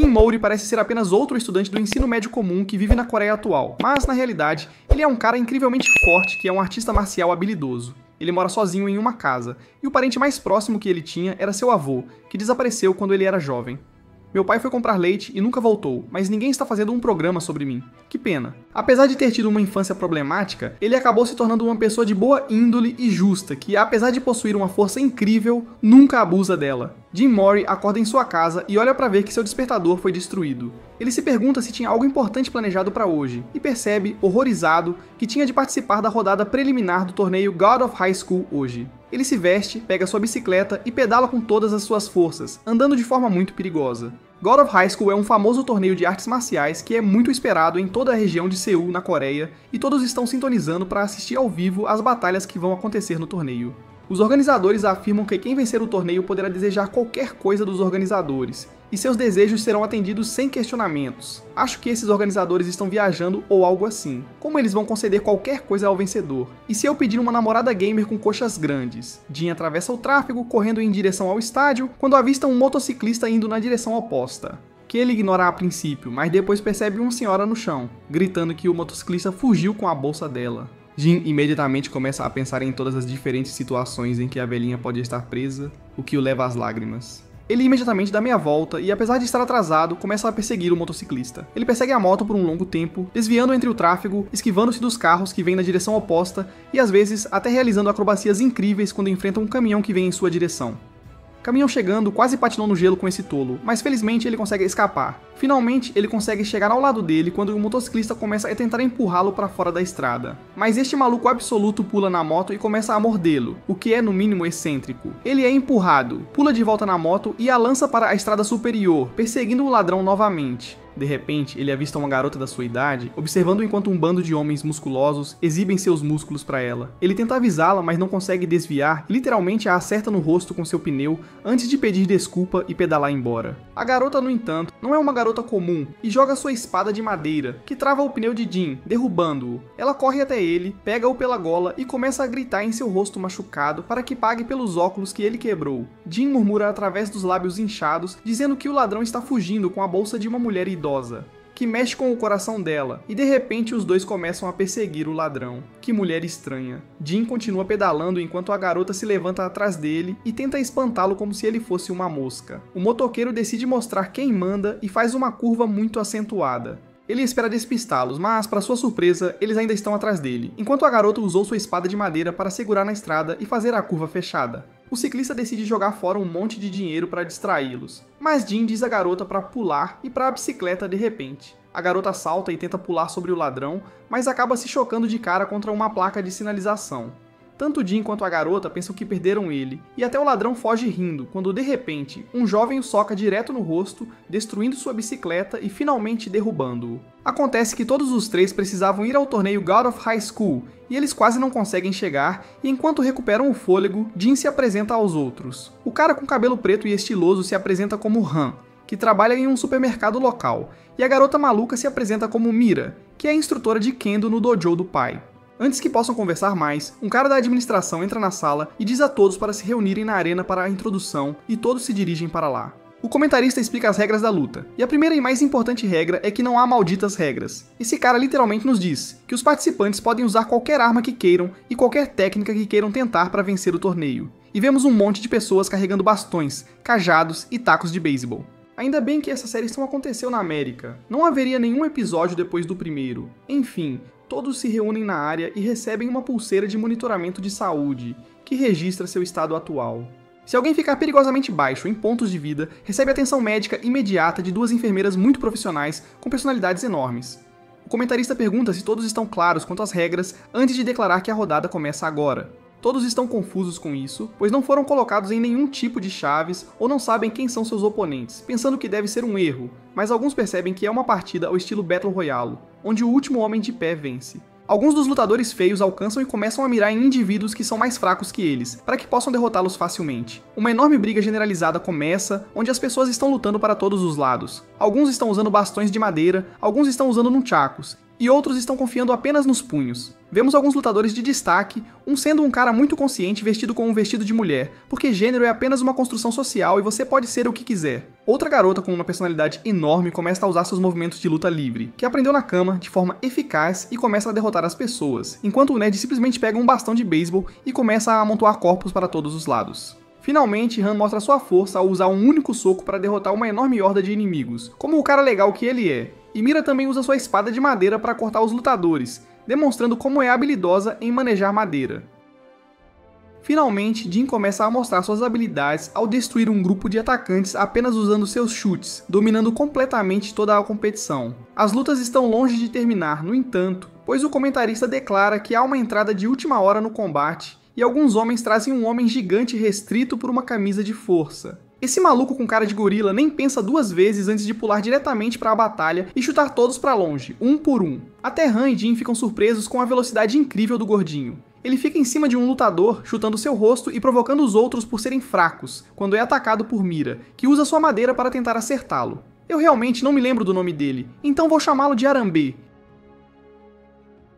Kim Mori parece ser apenas outro estudante do ensino médio comum que vive na Coreia atual, mas na realidade, ele é um cara incrivelmente forte que é um artista marcial habilidoso. Ele mora sozinho em uma casa, e o parente mais próximo que ele tinha era seu avô, que desapareceu quando ele era jovem. Meu pai foi comprar leite e nunca voltou, mas ninguém está fazendo um programa sobre mim. Que pena. Apesar de ter tido uma infância problemática, ele acabou se tornando uma pessoa de boa índole e justa, que apesar de possuir uma força incrível, nunca abusa dela. Jim Mori acorda em sua casa e olha para ver que seu despertador foi destruído. Ele se pergunta se tinha algo importante planejado para hoje, e percebe, horrorizado, que tinha de participar da rodada preliminar do torneio God of High School hoje. Ele se veste, pega sua bicicleta e pedala com todas as suas forças, andando de forma muito perigosa. God of High School é um famoso torneio de artes marciais que é muito esperado em toda a região de Seul, na Coreia, e todos estão sintonizando para assistir ao vivo às batalhas que vão acontecer no torneio. Os organizadores afirmam que quem vencer o torneio poderá desejar qualquer coisa dos organizadores, e seus desejos serão atendidos sem questionamentos. Acho que esses organizadores estão viajando ou algo assim. Como eles vão conceder qualquer coisa ao vencedor? E se eu pedir uma namorada gamer com coxas grandes? Jin atravessa o tráfego, correndo em direção ao estádio, quando avista um motociclista indo na direção oposta, que ele ignora a princípio, mas depois percebe uma senhora no chão, gritando que o motociclista fugiu com a bolsa dela. Jin imediatamente começa a pensar em todas as diferentes situações em que a velhinha pode estar presa, o que o leva às lágrimas. Ele imediatamente dá meia volta e, apesar de estar atrasado, começa a perseguir o motociclista. Ele persegue a moto por um longo tempo, desviando entre o tráfego, esquivando-se dos carros que vêm na direção oposta e, às vezes, até realizando acrobacias incríveis quando enfrenta um caminhão que vem em sua direção. Caminhão chegando, quase patinou no gelo com esse tolo, mas felizmente ele consegue escapar. Finalmente, ele consegue chegar ao lado dele quando o motociclista começa a tentar empurrá-lo para fora da estrada. Mas este maluco absoluto pula na moto e começa a mordê-lo, o que é no mínimo excêntrico. Ele é empurrado, pula de volta na moto e a lança para a estrada superior, perseguindo o ladrão novamente. De repente, ele avista uma garota da sua idade, observando enquanto um bando de homens musculosos exibem seus músculos para ela. Ele tenta avisá-la, mas não consegue desviar e literalmente a acerta no rosto com seu pneu antes de pedir desculpa e pedalar embora. A garota, no entanto, não é uma garota comum e joga sua espada de madeira, que trava o pneu de Jin, derrubando-o. Ela corre até ele, pega-o pela gola e começa a gritar em seu rosto machucado para que pague pelos óculos que ele quebrou. Jin murmura através dos lábios inchados, dizendo que o ladrão está fugindo com a bolsa de uma mulher idosa, que mexe com o coração dela, e de repente os dois começam a perseguir o ladrão. Que mulher estranha. Jin continua pedalando enquanto a garota se levanta atrás dele e tenta espantá-lo como se ele fosse uma mosca. O motoqueiro decide mostrar quem manda e faz uma curva muito acentuada. Ele espera despistá-los, mas, para sua surpresa, eles ainda estão atrás dele, enquanto a garota usou sua espada de madeira para segurar na estrada e fazer a curva fechada. O ciclista decide jogar fora um monte de dinheiro para distraí-los, mas Jin diz à garota para pular e para a bicicleta de repente. A garota salta e tenta pular sobre o ladrão, mas acaba se chocando de cara contra uma placa de sinalização. Tanto Jin quanto a garota pensam que perderam ele, e até o ladrão foge rindo, quando de repente, um jovem o soca direto no rosto, destruindo sua bicicleta e finalmente derrubando-o. Acontece que todos os três precisavam ir ao torneio God of High School, e eles quase não conseguem chegar, e enquanto recuperam o fôlego, Jin se apresenta aos outros. O cara com cabelo preto e estiloso se apresenta como Han, que trabalha em um supermercado local, e a garota maluca se apresenta como Mira, que é instrutora de Kendo no dojo do pai. Antes que possam conversar mais, um cara da administração entra na sala e diz a todos para se reunirem na arena para a introdução, e todos se dirigem para lá. O comentarista explica as regras da luta, e a primeira e mais importante regra é que não há malditas regras. Esse cara literalmente nos diz que os participantes podem usar qualquer arma que queiram e qualquer técnica que queiram tentar para vencer o torneio. E vemos um monte de pessoas carregando bastões, cajados e tacos de beisebol. Ainda bem que essa série não aconteceu na América. Não haveria nenhum episódio depois do primeiro. Enfim, todos se reúnem na área e recebem uma pulseira de monitoramento de saúde, que registra seu estado atual. Se alguém ficar perigosamente baixo em pontos de vida, recebe atenção médica imediata de duas enfermeiras muito profissionais com personalidades enormes. O comentarista pergunta se todos estão claros quanto às regras antes de declarar que a rodada começa agora. Todos estão confusos com isso, pois não foram colocados em nenhum tipo de chaves ou não sabem quem são seus oponentes, pensando que deve ser um erro, mas alguns percebem que é uma partida ao estilo Battle Royale, onde o último homem de pé vence. Alguns dos lutadores feios alcançam e começam a mirar em indivíduos que são mais fracos que eles, para que possam derrotá-los facilmente. Uma enorme briga generalizada começa, onde as pessoas estão lutando para todos os lados. Alguns estão usando bastões de madeira, alguns estão usando nunchakus, e outros estão confiando apenas nos punhos. Vemos alguns lutadores de destaque, um sendo um cara muito consciente vestido com um vestido de mulher, porque gênero é apenas uma construção social e você pode ser o que quiser. Outra garota com uma personalidade enorme começa a usar seus movimentos de luta livre, que aprendeu na cama de forma eficaz e começa a derrotar as pessoas, enquanto o nerd simplesmente pega um bastão de beisebol e começa a amontoar corpos para todos os lados. Finalmente, Han mostra sua força ao usar um único soco para derrotar uma enorme horda de inimigos, como o cara legal que ele é. E Mira também usa sua espada de madeira para cortar os lutadores, demonstrando como é habilidosa em manejar madeira. Finalmente, Jin começa a mostrar suas habilidades ao destruir um grupo de atacantes apenas usando seus chutes, dominando completamente toda a competição. As lutas estão longe de terminar, no entanto, pois o comentarista declara que há uma entrada de última hora no combate e alguns homens trazem um homem gigante restrito por uma camisa de força. Esse maluco com cara de gorila nem pensa duas vezes antes de pular diretamente para a batalha e chutar todos para longe, um por um. Até Han e Jin ficam surpresos com a velocidade incrível do gordinho. Ele fica em cima de um lutador, chutando seu rosto e provocando os outros por serem fracos, quando é atacado por Mira, que usa sua madeira para tentar acertá-lo. Eu realmente não me lembro do nome dele, então vou chamá-lo de Harambe.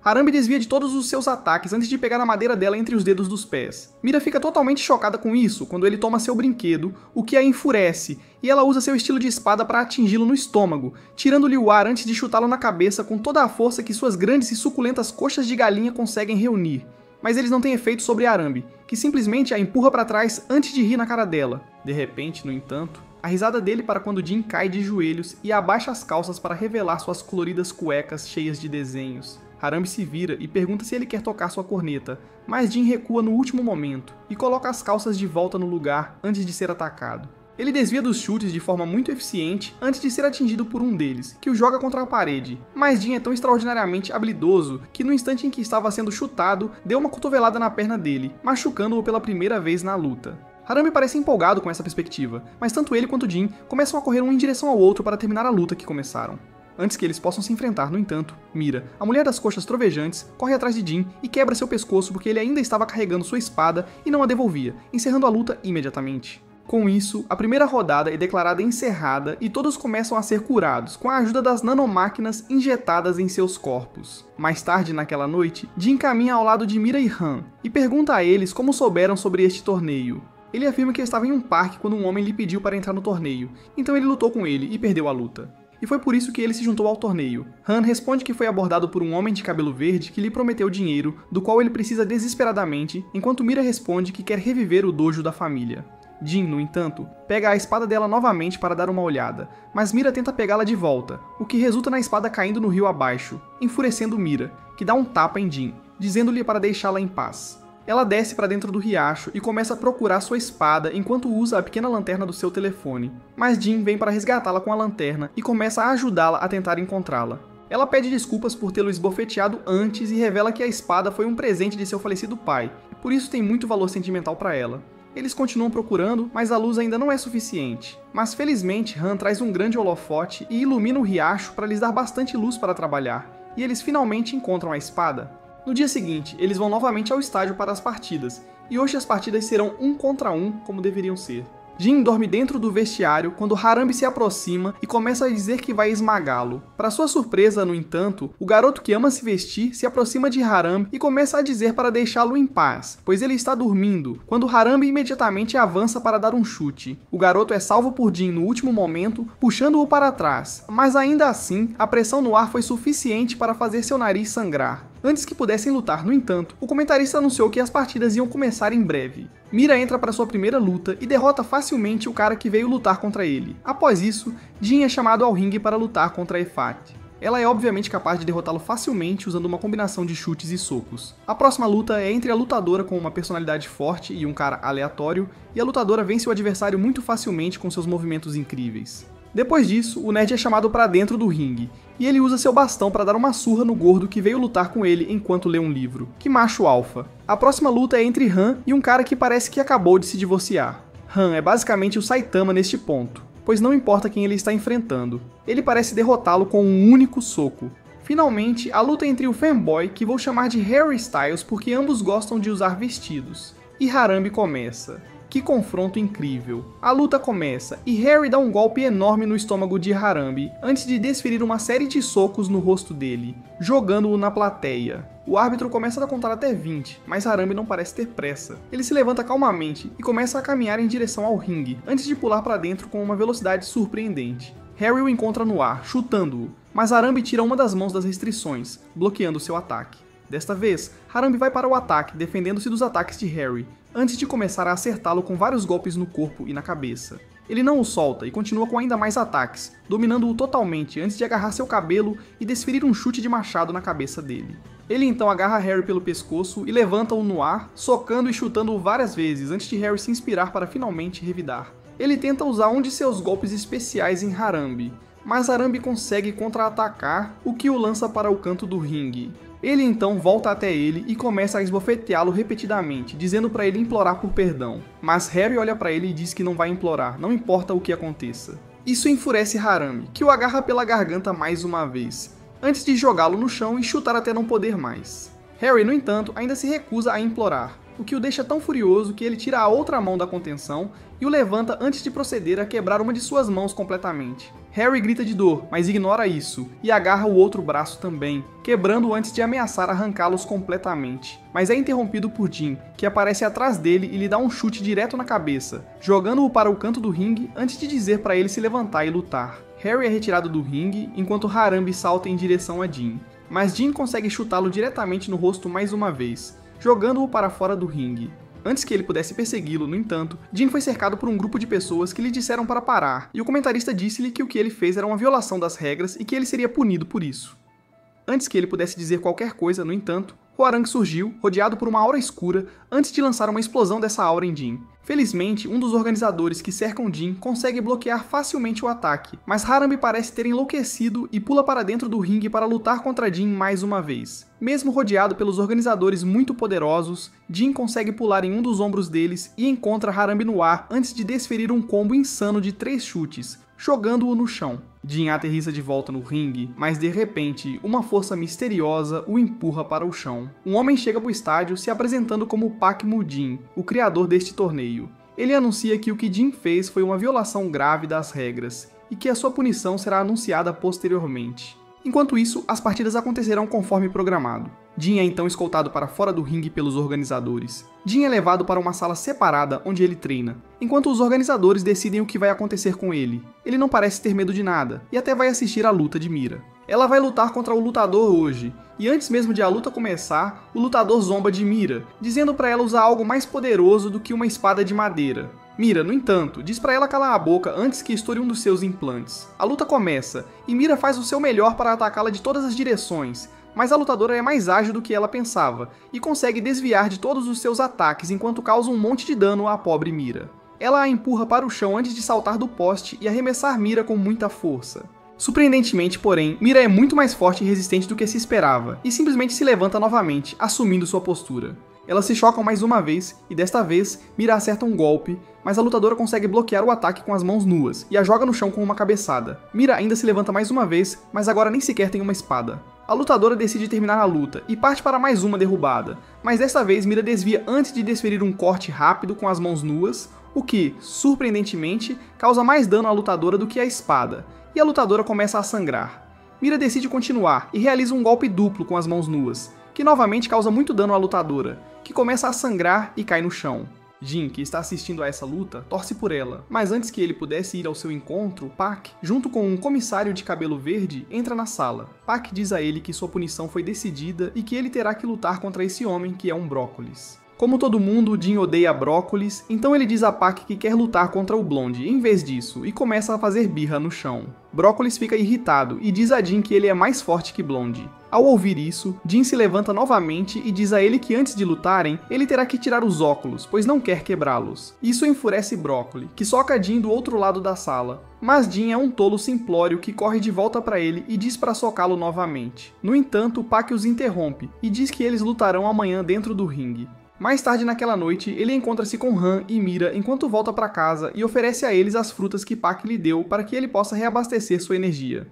Harambe desvia de todos os seus ataques antes de pegar a madeira dela entre os dedos dos pés. Mira fica totalmente chocada com isso quando ele toma seu brinquedo, o que a enfurece, e ela usa seu estilo de espada para atingi-lo no estômago, tirando-lhe o ar antes de chutá-lo na cabeça com toda a força que suas grandes e suculentas coxas de galinha conseguem reunir. Mas eles não têm efeito sobre Harambe, que simplesmente a empurra para trás antes de rir na cara dela. De repente, no entanto, a risada dele para quando Jin cai de joelhos e abaixa as calças para revelar suas coloridas cuecas cheias de desenhos. Harambe se vira e pergunta se ele quer tocar sua corneta, mas Jin recua no último momento e coloca as calças de volta no lugar antes de ser atacado. Ele desvia dos chutes de forma muito eficiente antes de ser atingido por um deles, que o joga contra a parede, mas Jin é tão extraordinariamente habilidoso que no instante em que estava sendo chutado, deu uma cotovelada na perna dele, machucando-o pela primeira vez na luta. Harambe parece empolgado com essa perspectiva, mas tanto ele quanto Jin começam a correr um em direção ao outro para terminar a luta que começaram. Antes que eles possam se enfrentar, no entanto, Mira, a mulher das coxas trovejantes, corre atrás de Jin e quebra seu pescoço porque ele ainda estava carregando sua espada e não a devolvia, encerrando a luta imediatamente. Com isso, a primeira rodada é declarada encerrada e todos começam a ser curados, com a ajuda das nanomáquinas injetadas em seus corpos. Mais tarde naquela noite, Jin caminha ao lado de Mira e Han, e pergunta a eles como souberam sobre este torneio. Ele afirma que estava em um parque quando um homem lhe pediu para entrar no torneio, então ele lutou com ele e perdeu a luta. E foi por isso que ele se juntou ao torneio. Han responde que foi abordado por um homem de cabelo verde que lhe prometeu dinheiro, do qual ele precisa desesperadamente, enquanto Mira responde que quer reviver o dojo da família. Jin, no entanto, pega a espada dela novamente para dar uma olhada, mas Mira tenta pegá-la de volta, o que resulta na espada caindo no rio abaixo, enfurecendo Mira, que dá um tapa em Jin, dizendo-lhe para deixá-la em paz. Ela desce para dentro do riacho e começa a procurar sua espada enquanto usa a pequena lanterna do seu telefone, mas Jin vem para resgatá-la com a lanterna e começa a ajudá-la a tentar encontrá-la. Ela pede desculpas por tê-lo esbofeteado antes e revela que a espada foi um presente de seu falecido pai, e por isso tem muito valor sentimental para ela. Eles continuam procurando, mas a luz ainda não é suficiente. Mas felizmente Han traz um grande holofote e ilumina o riacho para lhes dar bastante luz para trabalhar, e eles finalmente encontram a espada. No dia seguinte, eles vão novamente ao estádio para as partidas, e hoje as partidas serão 1 contra 1, como deveriam ser. Jin dorme dentro do vestiário quando Harambe se aproxima e começa a dizer que vai esmagá-lo. Para sua surpresa, no entanto, o garoto que ama se vestir se aproxima de Harambe e começa a dizer para deixá-lo em paz, pois ele está dormindo, quando Harambe imediatamente avança para dar um chute. O garoto é salvo por Jin no último momento, puxando-o para trás, mas ainda assim, a pressão no ar foi suficiente para fazer seu nariz sangrar. Antes que pudessem lutar, no entanto, o comentarista anunciou que as partidas iam começar em breve. Mira entra para sua primeira luta e derrota facilmente o cara que veio lutar contra ele. Após isso, Jin é chamado ao ringue para lutar contra Efat. Ela é obviamente capaz de derrotá-lo facilmente usando uma combinação de chutes e socos. A próxima luta é entre a lutadora com uma personalidade forte e um cara aleatório, e a lutadora vence o adversário muito facilmente com seus movimentos incríveis. Depois disso, o nerd é chamado para dentro do ringue, e ele usa seu bastão para dar uma surra no gordo que veio lutar com ele enquanto lê um livro. Que macho alfa. A próxima luta é entre Han e um cara que parece que acabou de se divorciar. Han é basicamente o Saitama neste ponto, pois não importa quem ele está enfrentando. Ele parece derrotá-lo com um único soco. Finalmente, a luta entre o fanboy, que vou chamar de Harry Styles porque ambos gostam de usar vestidos, e Harambe começa. Que confronto incrível. A luta começa e Harry dá um golpe enorme no estômago de Harambe antes de desferir uma série de socos no rosto dele, jogando-o na plateia. O árbitro começa a contar até 20, mas Harambe não parece ter pressa. Ele se levanta calmamente e começa a caminhar em direção ao ringue, antes de pular para dentro com uma velocidade surpreendente. Harry o encontra no ar, chutando-o, mas Harambe tira uma das mãos das restrições, bloqueando seu ataque. Desta vez, Harambe vai para o ataque, defendendo-se dos ataques de Harry, antes de começar a acertá-lo com vários golpes no corpo e na cabeça. Ele não o solta e continua com ainda mais ataques, dominando-o totalmente antes de agarrar seu cabelo e desferir um chute de machado na cabeça dele. Ele então agarra Harry pelo pescoço e levanta-o no ar, socando e chutando-o várias vezes antes de Harry se inspirar para finalmente revidar. Ele tenta usar um de seus golpes especiais em Harambe, mas Harambe consegue contra-atacar, o que o lança para o canto do ringue. Ele então volta até ele e começa a esbofeteá-lo repetidamente, dizendo para ele implorar por perdão. Mas Harry olha para ele e diz que não vai implorar, não importa o que aconteça. Isso enfurece Harambe, que o agarra pela garganta mais uma vez, antes de jogá-lo no chão e chutar até não poder mais. Harry, no entanto, ainda se recusa a implorar, o que o deixa tão furioso que ele tira a outra mão da contenção e o levanta antes de proceder a quebrar uma de suas mãos completamente. Harry grita de dor, mas ignora isso, e agarra o outro braço também, quebrando-o antes de ameaçar arrancá-los completamente. Mas é interrompido por Jim, que aparece atrás dele e lhe dá um chute direto na cabeça, jogando-o para o canto do ringue antes de dizer para ele se levantar e lutar. Harry é retirado do ringue, enquanto Harambe salta em direção a Jim, mas Jim consegue chutá-lo diretamente no rosto mais uma vez, jogando-o para fora do ringue. Antes que ele pudesse persegui-lo, no entanto, Jim foi cercado por um grupo de pessoas que lhe disseram para parar, e o comentarista disse-lhe que o que ele fez era uma violação das regras e que ele seria punido por isso. Antes que ele pudesse dizer qualquer coisa, no entanto, Hwoarang surgiu, rodeado por uma aura escura, antes de lançar uma explosão dessa aura em Jim. Felizmente, um dos organizadores que cercam Jim consegue bloquear facilmente o ataque, mas Harambe parece ter enlouquecido e pula para dentro do ringue para lutar contra Jim mais uma vez. Mesmo rodeado pelos organizadores muito poderosos, Jim consegue pular em um dos ombros deles e encontra Harambe no ar antes de desferir um combo insano de 3 chutes, jogando-o no chão. Jim aterrissa de volta no ringue, mas de repente, uma força misteriosa o empurra para o chão. Um homem chega para o estádio se apresentando como Pak Mu-jin, o criador deste torneio. Ele anuncia que o que Jim fez foi uma violação grave das regras, e que a sua punição será anunciada posteriormente. Enquanto isso, as partidas acontecerão conforme programado. Jim é então escoltado para fora do ringue pelos organizadores. Jim é levado para uma sala separada onde ele treina, enquanto os organizadores decidem o que vai acontecer com ele. Ele não parece ter medo de nada, e até vai assistir à luta de Mira. Ela vai lutar contra o lutador hoje, e antes mesmo de a luta começar, o lutador zomba de Mira, dizendo para ela usar algo mais poderoso do que uma espada de madeira. Mira, no entanto, diz para ela calar a boca antes que estoure um dos seus implantes. A luta começa, e Mira faz o seu melhor para atacá-la de todas as direções, mas a lutadora é mais ágil do que ela pensava, e consegue desviar de todos os seus ataques enquanto causa um monte de dano à pobre Mira. Ela a empurra para o chão antes de saltar do poste e arremessar Mira com muita força. Surpreendentemente, porém, Mira é muito mais forte e resistente do que se esperava, e simplesmente se levanta novamente, assumindo sua postura. Elas se chocam mais uma vez, e desta vez, Mira acerta um golpe, mas a lutadora consegue bloquear o ataque com as mãos nuas, e a joga no chão com uma cabeçada. Mira ainda se levanta mais uma vez, mas agora nem sequer tem uma espada. A lutadora decide terminar a luta, e parte para mais uma derrubada, mas desta vez Mira desvia antes de desferir um corte rápido com as mãos nuas, o que, surpreendentemente, causa mais dano à lutadora do que a espada, e a lutadora começa a sangrar. Mira decide continuar, e realiza um golpe duplo com as mãos nuas, que novamente causa muito dano à lutadora, que começa a sangrar e cai no chão. Jim, que está assistindo a essa luta, torce por ela, mas antes que ele pudesse ir ao seu encontro, Pak, junto com um comissário de cabelo verde, entra na sala. Pak diz a ele que sua punição foi decidida e que ele terá que lutar contra esse homem que é um brócolis. Como todo mundo, Jim odeia brócolis, então ele diz a Pak que quer lutar contra o Blonde em vez disso, e começa a fazer birra no chão. Brócolis fica irritado e diz a Jim que ele é mais forte que Blonde. Ao ouvir isso, Jim se levanta novamente e diz a ele que antes de lutarem, ele terá que tirar os óculos, pois não quer quebrá-los. Isso enfurece Brócolis, que soca Jim do outro lado da sala. Mas Jim é um tolo simplório que corre de volta para ele e diz para socá-lo novamente. No entanto, Pak os interrompe e diz que eles lutarão amanhã dentro do ringue. Mais tarde naquela noite, ele encontra-se com Han e Mira enquanto volta para casa e oferece a eles as frutas que Pak lhe deu para que ele possa reabastecer sua energia.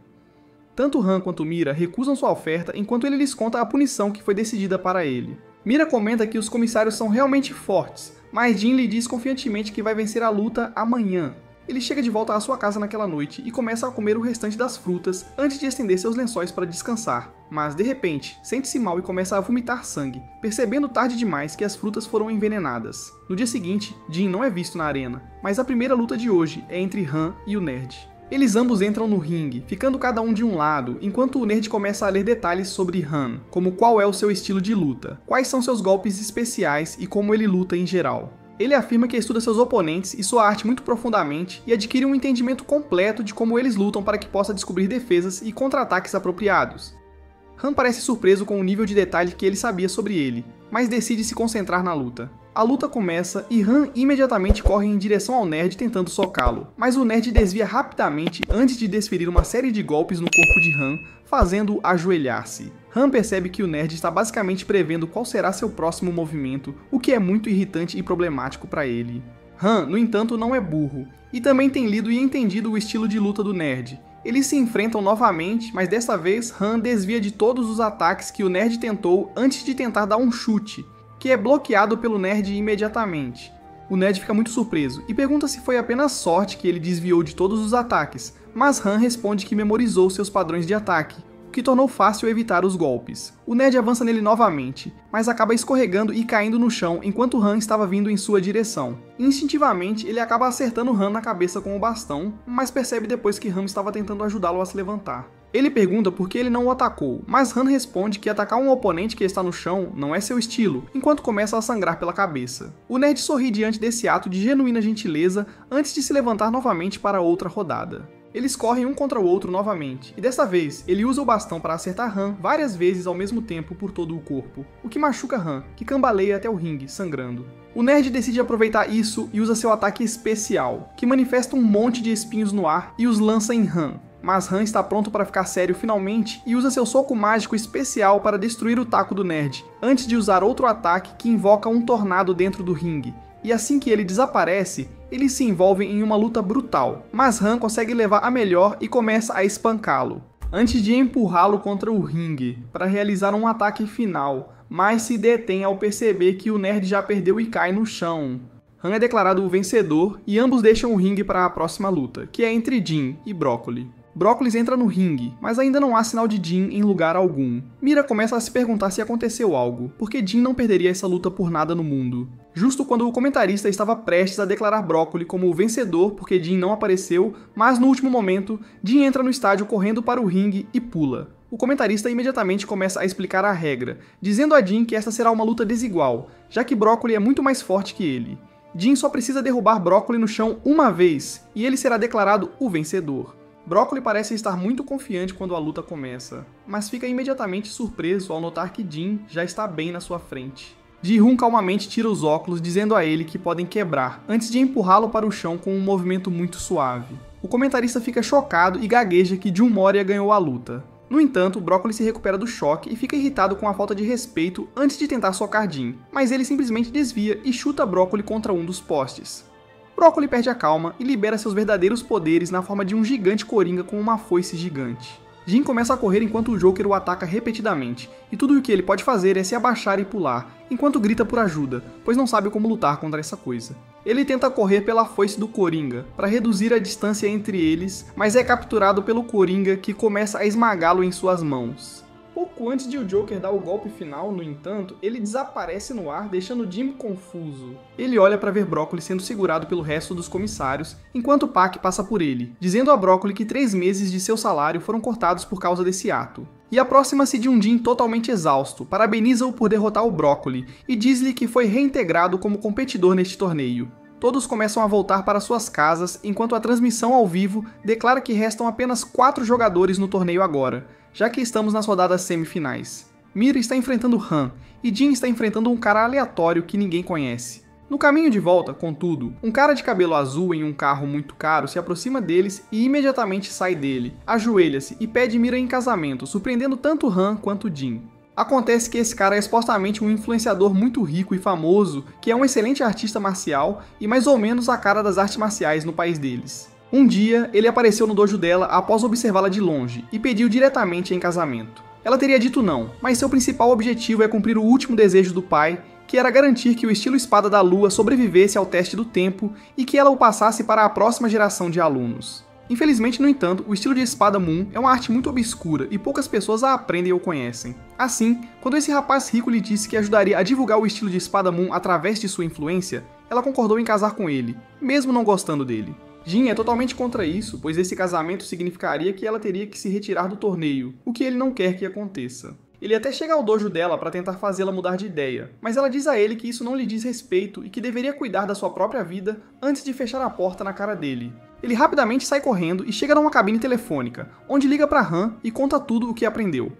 Tanto Han quanto Mira recusam sua oferta enquanto ele lhes conta a punição que foi decidida para ele. Mira comenta que os comissários são realmente fortes, mas Jin lhe diz confiantemente que vai vencer a luta amanhã. Ele chega de volta à sua casa naquela noite e começa a comer o restante das frutas antes de estender seus lençóis para descansar. Mas, de repente, sente-se mal e começa a vomitar sangue, percebendo tarde demais que as frutas foram envenenadas. No dia seguinte, Jin não é visto na arena, mas a primeira luta de hoje é entre Han e o nerd. Eles ambos entram no ringue, ficando cada um de um lado, enquanto o nerd começa a ler detalhes sobre Han, como qual é o seu estilo de luta, quais são seus golpes especiais e como ele luta em geral. Ele afirma que estuda seus oponentes e sua arte muito profundamente e adquire um entendimento completo de como eles lutam para que possa descobrir defesas e contra-ataques apropriados. Han parece surpreso com o nível de detalhe que ele sabia sobre ele, mas decide se concentrar na luta. A luta começa e Han imediatamente corre em direção ao nerd tentando socá-lo, mas o nerd desvia rapidamente antes de desferir uma série de golpes no corpo de Han, fazendo-o ajoelhar-se. Han percebe que o nerd está basicamente prevendo qual será seu próximo movimento, o que é muito irritante e problemático para ele. Han, no entanto, não é burro, e também tem lido e entendido o estilo de luta do nerd. Eles se enfrentam novamente, mas desta vez Han desvia de todos os ataques que o nerd tentou antes de tentar dar um chute, que é bloqueado pelo nerd imediatamente. O nerd fica muito surpreso e pergunta se foi apenas sorte que ele desviou de todos os ataques, mas Han responde que memorizou seus padrões de ataque, o que tornou fácil evitar os golpes. O nerd avança nele novamente, mas acaba escorregando e caindo no chão enquanto Han estava vindo em sua direção. Instintivamente, ele acaba acertando Han na cabeça com o bastão, mas percebe depois que Han estava tentando ajudá-lo a se levantar. Ele pergunta por que ele não o atacou, mas Han responde que atacar um oponente que está no chão não é seu estilo, enquanto começa a sangrar pela cabeça. O nerd sorri diante desse ato de genuína gentileza antes de se levantar novamente para outra rodada. Eles correm um contra o outro novamente, e dessa vez ele usa o bastão para acertar Han várias vezes ao mesmo tempo por todo o corpo, o que machuca Han, que cambaleia até o ringue, sangrando. O nerd decide aproveitar isso e usa seu ataque especial, que manifesta um monte de espinhos no ar e os lança em Han. Mas Han está pronto para ficar sério finalmente e usa seu soco mágico especial para destruir o taco do nerd, antes de usar outro ataque que invoca um tornado dentro do ringue. E assim que ele desaparece, eles se envolvem em uma luta brutal, mas Han consegue levar a melhor e começa a espancá-lo, antes de empurrá-lo contra o ringue, para realizar um ataque final, mas se detém ao perceber que o nerd já perdeu e cai no chão. Han é declarado o vencedor e ambos deixam o ringue para a próxima luta, que é entre Jin e Broccoli. Brócolis entra no ringue, mas ainda não há sinal de Jin em lugar algum. Mira começa a se perguntar se aconteceu algo, porque Jin não perderia essa luta por nada no mundo. Justo quando o comentarista estava prestes a declarar Broccoli como o vencedor porque Jin não apareceu, mas no último momento, Jin entra no estádio correndo para o ringue e pula. O comentarista imediatamente começa a explicar a regra, dizendo a Jin que esta será uma luta desigual, já que Broccoli é muito mais forte que ele. Jin só precisa derrubar Broccoli no chão uma vez, e ele será declarado o vencedor. Broccoli parece estar muito confiante quando a luta começa, mas fica imediatamente surpreso ao notar que Jin já está bem na sua frente. Ji-Hoon calmamente tira os óculos, dizendo a ele que podem quebrar, antes de empurrá-lo para o chão com um movimento muito suave. O comentarista fica chocado e gagueja que Jun Moria ganhou a luta. No entanto, Broccoli se recupera do choque e fica irritado com a falta de respeito antes de tentar socar Jin, mas ele simplesmente desvia e chuta Broccoli contra um dos postes. Broccoli perde a calma e libera seus verdadeiros poderes na forma de um gigante coringa com uma foice gigante. Jin começa a correr enquanto o Joker o ataca repetidamente, e tudo o que ele pode fazer é se abaixar e pular, enquanto grita por ajuda, pois não sabe como lutar contra essa coisa. Ele tenta correr pela foice do Coringa, para reduzir a distância entre eles, mas é capturado pelo Coringa, que começa a esmagá-lo em suas mãos. Pouco antes de o Joker dar o golpe final, no entanto, ele desaparece no ar, deixando Jim confuso. Ele olha para ver Broccoli sendo segurado pelo resto dos comissários, enquanto Pac passa por ele, dizendo a Broccoli que 3 meses de seu salário foram cortados por causa desse ato. E aproxima-se de um Jim totalmente exausto, parabeniza-o por derrotar o Broccoli e diz-lhe que foi reintegrado como competidor neste torneio. Todos começam a voltar para suas casas, enquanto a transmissão ao vivo declara que restam apenas 4 jogadores no torneio agora, já que estamos nas rodadas semifinais. Mira está enfrentando Han, e Jin está enfrentando um cara aleatório que ninguém conhece. No caminho de volta, contudo, um cara de cabelo azul em um carro muito caro se aproxima deles e imediatamente sai dele, ajoelha-se e pede Mira em casamento, surpreendendo tanto Han quanto Jin. Acontece que esse cara é supostamente um influenciador muito rico e famoso, que é um excelente artista marcial e mais ou menos a cara das artes marciais no país deles. Um dia, ele apareceu no dojo dela após observá-la de longe e pediu diretamente em casamento. Ela teria dito não, mas seu principal objetivo é cumprir o último desejo do pai, que era garantir que o estilo Espada da Lua sobrevivesse ao teste do tempo e que ela o passasse para a próxima geração de alunos. Infelizmente, no entanto, o estilo de Espada Moon é uma arte muito obscura e poucas pessoas a aprendem ou conhecem. Assim, quando esse rapaz rico lhe disse que ajudaria a divulgar o estilo de Espada Moon através de sua influência, ela concordou em casar com ele, mesmo não gostando dele. Jin é totalmente contra isso, pois esse casamento significaria que ela teria que se retirar do torneio, o que ele não quer que aconteça. Ele até chega ao dojo dela para tentar fazê-la mudar de ideia, mas ela diz a ele que isso não lhe diz respeito e que deveria cuidar da sua própria vida antes de fechar a porta na cara dele. Ele rapidamente sai correndo e chega numa cabine telefônica, onde liga para Han e conta tudo o que aprendeu.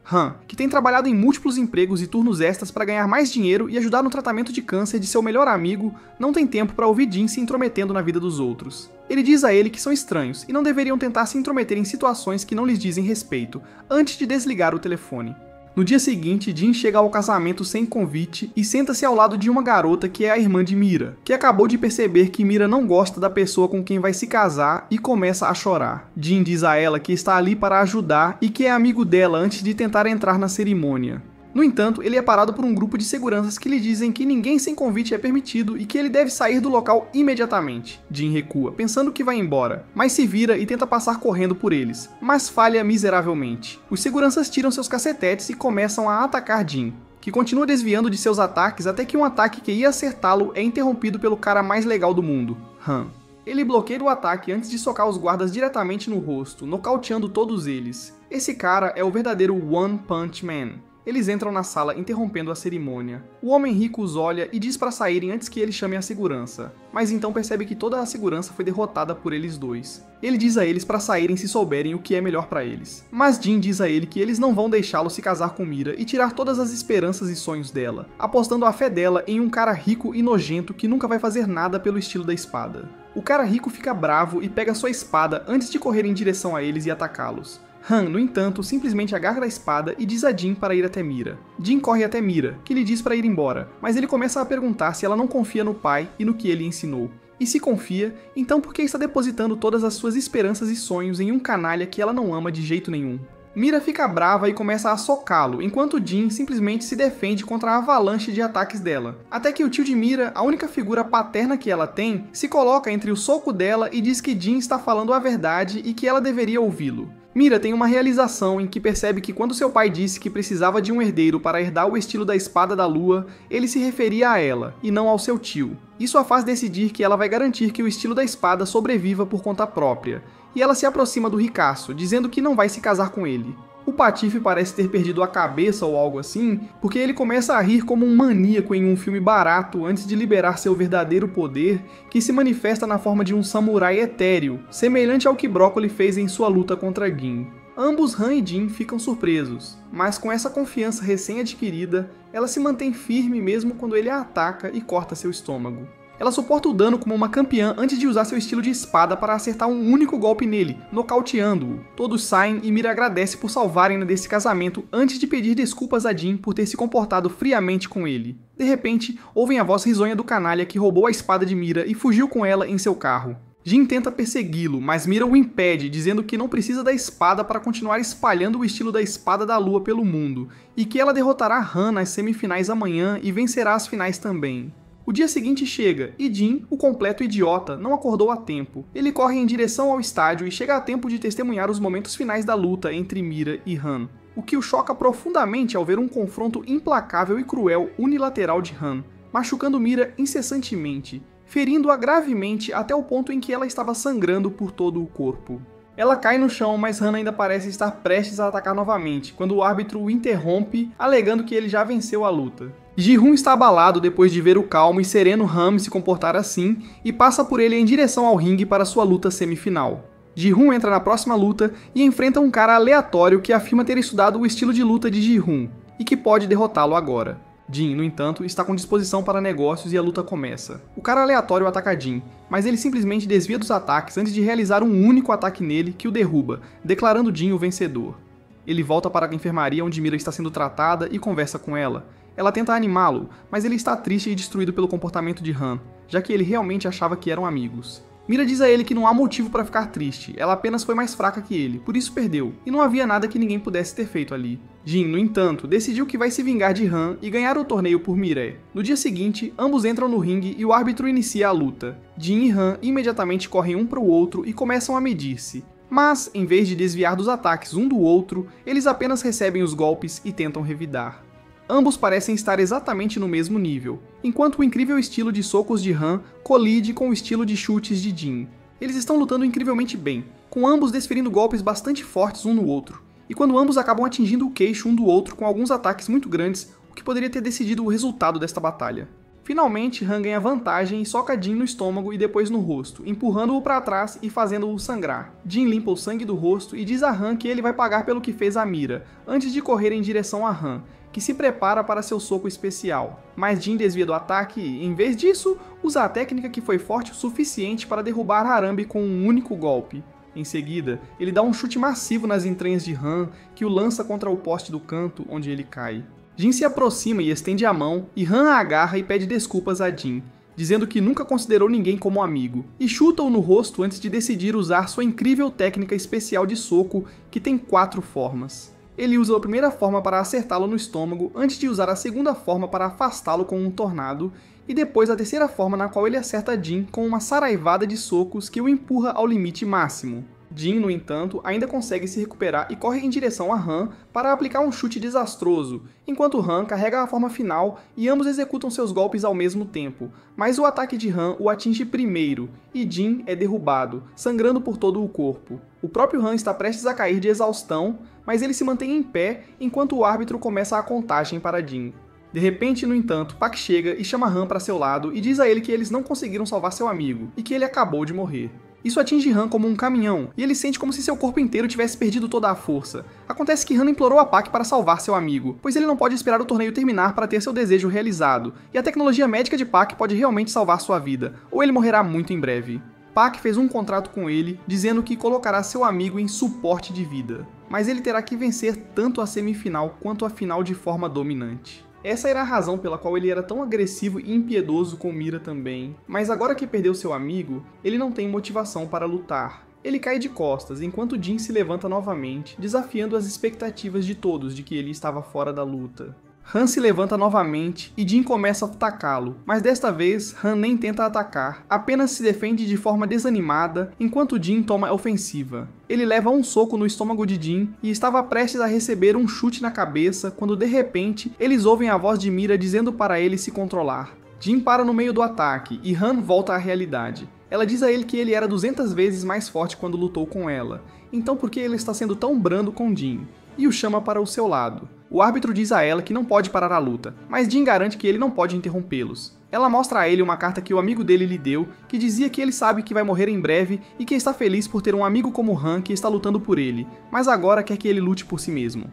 Han, que tem trabalhado em múltiplos empregos e turnos extras para ganhar mais dinheiro e ajudar no tratamento de câncer de seu melhor amigo, não tem tempo para ouvir Jin se intrometendo na vida dos outros. Ele diz a ele que são estranhos e não deveriam tentar se intrometer em situações que não lhes dizem respeito, antes de desligar o telefone. No dia seguinte, Jin chega ao casamento sem convite e senta-se ao lado de uma garota que é a irmã de Mira, que acabou de perceber que Mira não gosta da pessoa com quem vai se casar e começa a chorar. Jin diz a ela que está ali para ajudar e que é amigo dela antes de tentar entrar na cerimônia. No entanto, ele é parado por um grupo de seguranças que lhe dizem que ninguém sem convite é permitido e que ele deve sair do local imediatamente. Jin recua, pensando que vai embora, mas se vira e tenta passar correndo por eles, mas falha miseravelmente. Os seguranças tiram seus cacetetes e começam a atacar Jin, que continua desviando de seus ataques até que um ataque que ia acertá-lo é interrompido pelo cara mais legal do mundo, Han. Ele bloqueia o ataque antes de socar os guardas diretamente no rosto, nocauteando todos eles. Esse cara é o verdadeiro One Punch Man. Eles entram na sala interrompendo a cerimônia. O homem rico os olha e diz para saírem antes que ele chame a segurança, mas então percebe que toda a segurança foi derrotada por eles dois. Ele diz a eles para saírem se souberem o que é melhor para eles. Mas Jin diz a ele que eles não vão deixá-lo se casar com Mira e tirar todas as esperanças e sonhos dela, apostando a fé dela em um cara rico e nojento que nunca vai fazer nada pelo estilo da espada. O cara rico fica bravo e pega sua espada antes de correr em direção a eles e atacá-los. Han, no entanto, simplesmente agarra a espada e diz a Jin para ir até Mira. Jin corre até Mira, que lhe diz para ir embora, mas ele começa a perguntar se ela não confia no pai e no que ele ensinou. E se confia, então por que está depositando todas as suas esperanças e sonhos em um canalha que ela não ama de jeito nenhum? Mira fica brava e começa a socá-lo, enquanto Jin simplesmente se defende contra a avalanche de ataques dela. Até que o tio de Mira, a única figura paterna que ela tem, se coloca entre o soco dela e diz que Jin está falando a verdade e que ela deveria ouvi-lo. Mira tem uma realização em que percebe que quando seu pai disse que precisava de um herdeiro para herdar o estilo da Espada da Lua, ele se referia a ela, e não ao seu tio. Isso a faz decidir que ela vai garantir que o estilo da espada sobreviva por conta própria, e ela se aproxima do ricaço, dizendo que não vai se casar com ele. O Patife parece ter perdido a cabeça ou algo assim, porque ele começa a rir como um maníaco em um filme barato antes de liberar seu verdadeiro poder, que se manifesta na forma de um samurai etéreo, semelhante ao que Broccoli fez em sua luta contra Gin. Ambos Han e Jin ficam surpresos, mas com essa confiança recém-adquirida, ela se mantém firme mesmo quando ele a ataca e corta seu estômago. Ela suporta o dano como uma campeã antes de usar seu estilo de espada para acertar um único golpe nele, nocauteando-o. Todos saem e Mira agradece por salvarem-na desse casamento antes de pedir desculpas a Jin por ter se comportado friamente com ele. De repente, ouvem a voz risonha do canalha que roubou a espada de Mira e fugiu com ela em seu carro. Jin tenta persegui-lo, mas Mira o impede, dizendo que não precisa da espada para continuar espalhando o estilo da Espada da Lua pelo mundo, e que ela derrotará Han nas semifinais amanhã e vencerá as finais também. O dia seguinte chega, e Jin, o completo idiota, não acordou a tempo. Ele corre em direção ao estádio e chega a tempo de testemunhar os momentos finais da luta entre Mira e Han, o que o choca profundamente ao ver um confronto implacável e cruel unilateral de Han, machucando Mira incessantemente, ferindo-a gravemente até o ponto em que ela estava sangrando por todo o corpo. Ela cai no chão, mas Han ainda parece estar prestes a atacar novamente, quando o árbitro o interrompe, alegando que ele já venceu a luta. Ji-Hoon está abalado depois de ver o calmo e sereno Han se comportar assim, e passa por ele em direção ao ringue para sua luta semifinal. Ji-Hoon entra na próxima luta e enfrenta um cara aleatório que afirma ter estudado o estilo de luta de Ji-Hoon, e que pode derrotá-lo agora. Jin, no entanto, está com disposição para negócios e a luta começa. O cara aleatório ataca Jin, mas ele simplesmente desvia dos ataques antes de realizar um único ataque nele que o derruba, declarando Jin o vencedor. Ele volta para a enfermaria onde Mira está sendo tratada e conversa com ela. Ela tenta animá-lo, mas ele está triste e destruído pelo comportamento de Han, já que ele realmente achava que eram amigos. Mira diz a ele que não há motivo para ficar triste, ela apenas foi mais fraca que ele, por isso perdeu, e não havia nada que ninguém pudesse ter feito ali. Jin, no entanto, decidiu que vai se vingar de Han e ganhar o torneio por Mirae. No dia seguinte, ambos entram no ringue e o árbitro inicia a luta. Jin e Han imediatamente correm um para o outro e começam a medir-se. Mas, em vez de desviar dos ataques um do outro, eles apenas recebem os golpes e tentam revidar. Ambos parecem estar exatamente no mesmo nível, enquanto o incrível estilo de socos de Han colide com o estilo de chutes de Jin. Eles estão lutando incrivelmente bem, com ambos desferindo golpes bastante fortes um no outro, e quando ambos acabam atingindo o queixo um do outro com alguns ataques muito grandes, o que poderia ter decidido o resultado desta batalha. Finalmente, Han ganha vantagem e soca Jin no estômago e depois no rosto, empurrando-o para trás e fazendo-o sangrar. Jin limpa o sangue do rosto e diz a Han que ele vai pagar pelo que fez a Mira, antes de correr em direção a Han, que se prepara para seu soco especial. Mas Jin desvia do ataque e, em vez disso, usa a técnica que foi forte o suficiente para derrubar Harambe com um único golpe. Em seguida, ele dá um chute massivo nas entranhas de Han, que o lança contra o poste do canto, onde ele cai. Jin se aproxima e estende a mão, e Han a agarra e pede desculpas a Jin, dizendo que nunca considerou ninguém como amigo, e chuta-o no rosto antes de decidir usar sua incrível técnica especial de soco, que tem 4 formas. Ele usa a primeira forma para acertá-lo no estômago, antes de usar a segunda forma para afastá-lo com um tornado, e depois a terceira forma na qual ele acerta Jin com uma saraivada de socos que o empurra ao limite máximo. Jin, no entanto, ainda consegue se recuperar e corre em direção a Han para aplicar um chute desastroso, enquanto Han carrega a forma final e ambos executam seus golpes ao mesmo tempo, mas o ataque de Han o atinge primeiro, e Jin é derrubado, sangrando por todo o corpo. O próprio Han está prestes a cair de exaustão, mas ele se mantém em pé enquanto o árbitro começa a contagem para Jin. De repente, no entanto, Pak chega e chama Han para seu lado e diz a ele que eles não conseguiram salvar seu amigo, e que ele acabou de morrer. Isso atinge Han como um caminhão, e ele sente como se seu corpo inteiro tivesse perdido toda a força. Acontece que Han implorou a Pak para salvar seu amigo, pois ele não pode esperar o torneio terminar para ter seu desejo realizado, e a tecnologia médica de Pak pode realmente salvar sua vida, ou ele morrerá muito em breve. Pak fez um contrato com ele, dizendo que colocará seu amigo em suporte de vida, mas ele terá que vencer tanto a semifinal quanto a final de forma dominante. Essa era a razão pela qual ele era tão agressivo e impiedoso com Mira também, mas agora que perdeu seu amigo, ele não tem motivação para lutar. Ele cai de costas, enquanto Jin se levanta novamente, desafiando as expectativas de todos de que ele estava fora da luta. Han se levanta novamente e Jin começa a atacá-lo, mas desta vez Han nem tenta atacar, apenas se defende de forma desanimada enquanto Jin toma a ofensiva. Ele leva um soco no estômago de Jin e estava prestes a receber um chute na cabeça quando de repente eles ouvem a voz de Mira dizendo para ele se controlar. Jin para no meio do ataque e Han volta à realidade. Ela diz a ele que ele era 200 vezes mais forte quando lutou com ela, então por que ele está sendo tão brando com Jin? E o chama para o seu lado. O árbitro diz a ela que não pode parar a luta, mas Jin garante que ele não pode interrompê-los. Ela mostra a ele uma carta que o amigo dele lhe deu, que dizia que ele sabe que vai morrer em breve e que está feliz por ter um amigo como Han que está lutando por ele, mas agora quer que ele lute por si mesmo.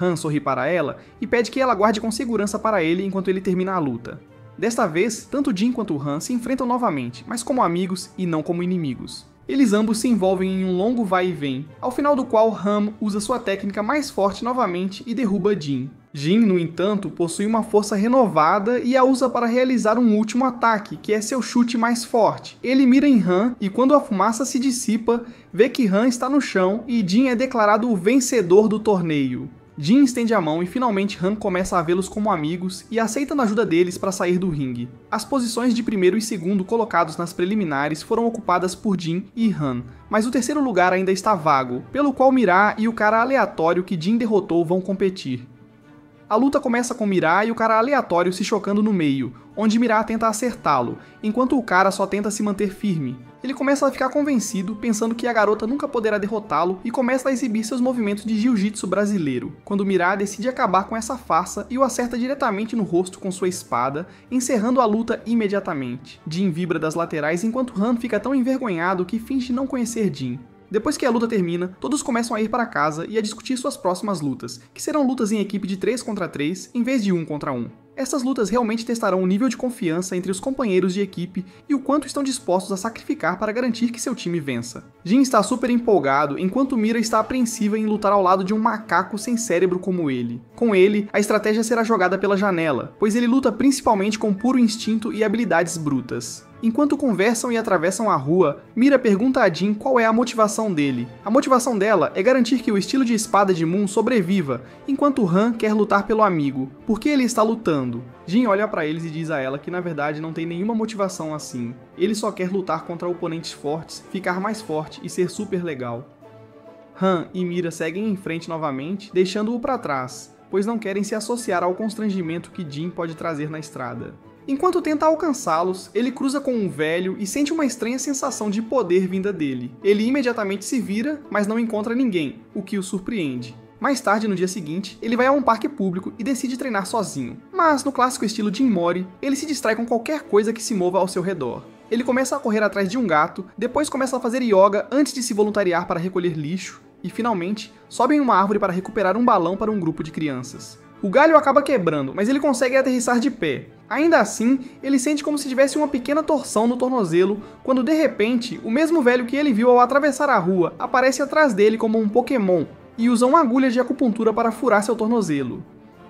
Han sorri para ela e pede que ela guarde com segurança para ele enquanto ele termina a luta. Desta vez, tanto Jin quanto Han se enfrentam novamente, mas como amigos e não como inimigos. Eles ambos se envolvem em um longo vai e vem, ao final do qual Han usa sua técnica mais forte novamente e derruba Jin. Jin, no entanto, possui uma força renovada e a usa para realizar um último ataque, que é seu chute mais forte. Ele mira em Han e quando a fumaça se dissipa, vê que Han está no chão e Jin é declarado o vencedor do torneio. Jin estende a mão e finalmente Han começa a vê-los como amigos e aceita a ajuda deles para sair do ringue. As posições de primeiro e segundo colocados nas preliminares foram ocupadas por Jin e Han, mas o terceiro lugar ainda está vago, pelo qual Mira e o cara aleatório que Jin derrotou vão competir. A luta começa com Mira e o cara aleatório se chocando no meio, onde Mira tenta acertá-lo, enquanto o cara só tenta se manter firme. Ele começa a ficar convencido, pensando que a garota nunca poderá derrotá-lo e começa a exibir seus movimentos de jiu-jitsu brasileiro, quando Mira decide acabar com essa farsa e o acerta diretamente no rosto com sua espada, encerrando a luta imediatamente. Jin vibra das laterais enquanto Han fica tão envergonhado que finge não conhecer Jin. Depois que a luta termina, todos começam a ir para casa e a discutir suas próximas lutas, que serão lutas em equipe de 3 contra 3 em vez de 1 contra 1. Essas lutas realmente testarão o nível de confiança entre os companheiros de equipe e o quanto estão dispostos a sacrificar para garantir que seu time vença. Jin está super empolgado, enquanto Mira está apreensiva em lutar ao lado de um macaco sem cérebro como ele. Com ele, a estratégia será jogada pela janela, pois ele luta principalmente com puro instinto e habilidades brutas. Enquanto conversam e atravessam a rua, Mira pergunta a Jin qual é a motivação dele. A motivação dela é garantir que o estilo de espada de Moon sobreviva, enquanto Han quer lutar pelo amigo. Por que ele está lutando? Jin olha pra eles e diz a ela que na verdade não tem nenhuma motivação assim. Ele só quer lutar contra oponentes fortes, ficar mais forte e ser super legal. Han e Mira seguem em frente novamente, deixando-o pra trás, pois não querem se associar ao constrangimento que Jin pode trazer na estrada. Enquanto tenta alcançá-los, ele cruza com um velho e sente uma estranha sensação de poder vinda dele. Ele imediatamente se vira, mas não encontra ninguém, o que o surpreende. Mais tarde, no dia seguinte, ele vai a um parque público e decide treinar sozinho. Mas, no clássico estilo Jin Mori, ele se distrai com qualquer coisa que se mova ao seu redor. Ele começa a correr atrás de um gato, depois começa a fazer yoga antes de se voluntariar para recolher lixo, e finalmente, sobe em uma árvore para recuperar um balão para um grupo de crianças. O galho acaba quebrando, mas ele consegue aterrissar de pé. Ainda assim, ele sente como se tivesse uma pequena torção no tornozelo, quando de repente, o mesmo velho que ele viu ao atravessar a rua aparece atrás dele como um Pokémon, e usa uma agulha de acupuntura para furar seu tornozelo.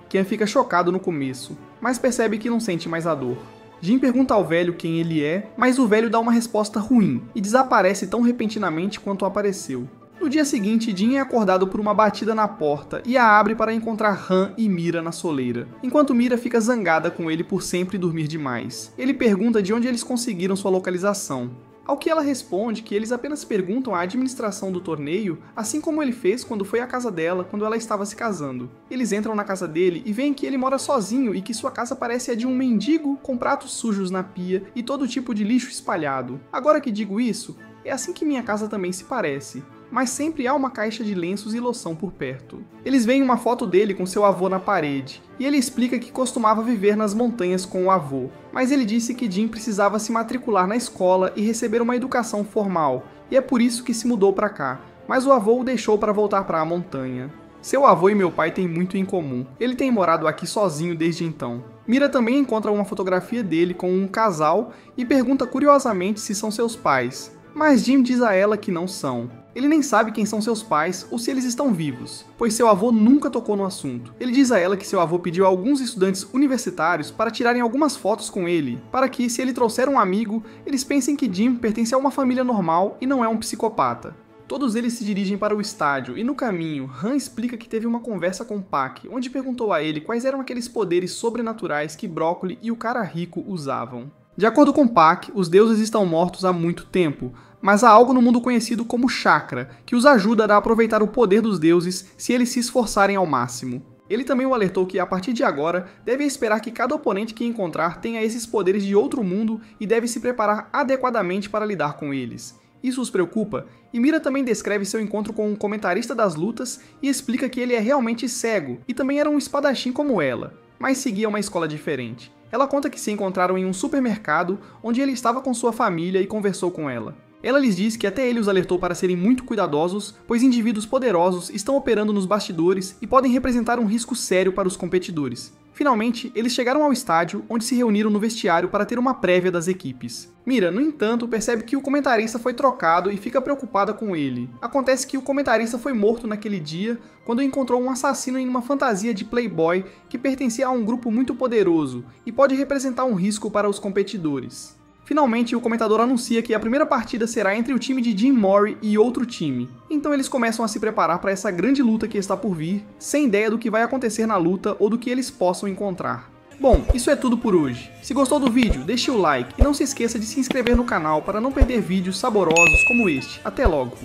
Ken fica chocado no começo, mas percebe que não sente mais a dor. Jin pergunta ao velho quem ele é, mas o velho dá uma resposta ruim, e desaparece tão repentinamente quanto apareceu. No dia seguinte, Jin é acordado por uma batida na porta e a abre para encontrar Han e Mira na soleira, enquanto Mira fica zangada com ele por sempre dormir demais. Ele pergunta de onde eles conseguiram sua localização, ao que ela responde que eles apenas perguntam à administração do torneio, assim como ele fez quando foi à casa dela quando ela estava se casando. Eles entram na casa dele e veem que ele mora sozinho e que sua casa parece a de um mendigo com pratos sujos na pia e todo tipo de lixo espalhado. Agora que digo isso, é assim que minha casa também se parece. Mas sempre há uma caixa de lenços e loção por perto. Eles veem uma foto dele com seu avô na parede, e ele explica que costumava viver nas montanhas com o avô, mas ele disse que Jin precisava se matricular na escola e receber uma educação formal, e é por isso que se mudou para cá, mas o avô o deixou para voltar para a montanha. Seu avô e meu pai têm muito em comum, ele tem morado aqui sozinho desde então. Mira também encontra uma fotografia dele com um casal e pergunta curiosamente se são seus pais, mas Jin diz a ela que não são. Ele nem sabe quem são seus pais ou se eles estão vivos, pois seu avô nunca tocou no assunto. Ele diz a ela que seu avô pediu a alguns estudantes universitários para tirarem algumas fotos com ele, para que, se ele trouxer um amigo, eles pensem que Jin pertence a uma família normal e não é um psicopata. Todos eles se dirigem para o estádio e, no caminho, Han explica que teve uma conversa com Pak, onde perguntou a ele quais eram aqueles poderes sobrenaturais que Broccoli e o cara rico usavam. De acordo com Pak, os deuses estão mortos há muito tempo, mas há algo no mundo conhecido como chakra, que os ajuda a aproveitar o poder dos deuses se eles se esforçarem ao máximo. Ele também o alertou que, a partir de agora, deve esperar que cada oponente que encontrar tenha esses poderes de outro mundo e deve se preparar adequadamente para lidar com eles. Isso os preocupa, e Mira também descreve seu encontro com um comentarista das lutas e explica que ele é realmente cego e também era um espadachim como ela, mas seguia uma escola diferente. Ela conta que se encontraram em um supermercado, onde ele estava com sua família e conversou com ela. Ela lhes diz que até ele os alertou para serem muito cuidadosos, pois indivíduos poderosos estão operando nos bastidores e podem representar um risco sério para os competidores. Finalmente, eles chegaram ao estádio, onde se reuniram no vestiário para ter uma prévia das equipes. Mira, no entanto, percebe que o comentarista foi trocado e fica preocupada com ele. Acontece que o comentarista foi morto naquele dia, quando encontrou um assassino em uma fantasia de playboy que pertencia a um grupo muito poderoso e pode representar um risco para os competidores. Finalmente, o comentador anuncia que a primeira partida será entre o time de Jin Mori e outro time. Então eles começam a se preparar para essa grande luta que está por vir, sem ideia do que vai acontecer na luta ou do que eles possam encontrar. Bom, isso é tudo por hoje. Se gostou do vídeo, deixe o like e não se esqueça de se inscrever no canal para não perder vídeos saborosos como este. Até logo!